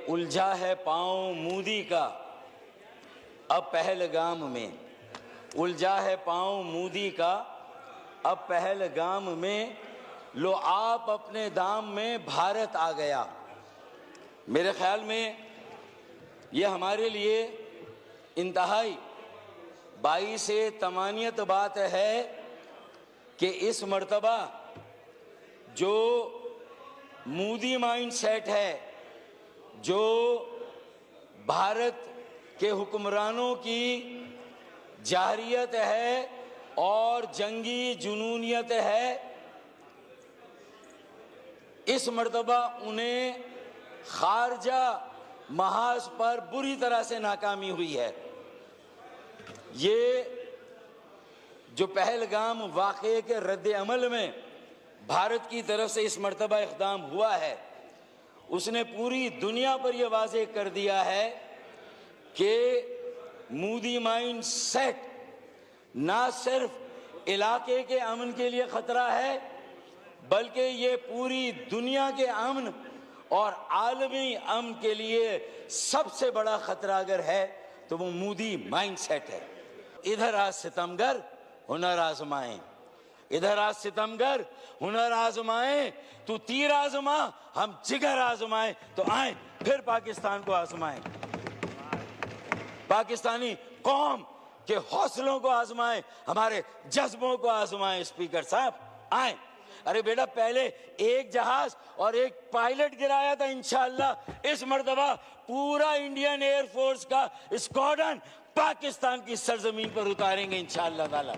उलझा है पांव मोदी का अब पहलगाम में, उलझा है पांव मोदी का अब पहलगाम में, लो आप अपने दाम में भारत आ गया। मेरे ख्याल में यह हमारे लिए इंतहाई बाइस तमानियत बात है कि इस मर्तबा जो मोदी माइंड सेट है, जो भारत के हुक्मरानों की जाहरियत है और जंगी जुनूनियत है, इस मर्तबा उन्हें खारजा महाज पर बुरी तरह से नाकामी हुई है। ये जो पहलगाम वाक़े के रद्द अमल में भारत की तरफ से इस मर्तबा इक़दाम हुआ है, उसने पूरी दुनिया पर यह वाज़ेह कर दिया है कि मोदी माइंड सेट ना सिर्फ इलाके के अमन के लिए ख़तरा है, बल्कि ये पूरी दुनिया के अमन और आलमी अमन के लिए सबसे बड़ा ख़तरा अगर है तो वो मोदी माइंड सेट है। इधर आज सितमगर हुनर आजमाएं, इधर आज सितमगर हुनर आजमाएं, तू तीर आजमा हम जिगर आजमाएं, तो आए फिर पाकिस्तान को आजमाएं, पाकिस्तानी कौम के हौसलों को आजमाएं, हमारे जज्बों को आजमाएं। स्पीकर साहब आए। अरे बेटा, पहले एक जहाज और एक पायलट गिराया था, इंशाअल्लाह इस मर्तबा पूरा इंडियन एयरफोर्स का स्क्वाड्रन पाकिस्तान की सरजमीन पर उतारेंगे इंशाअल्लाह ताला।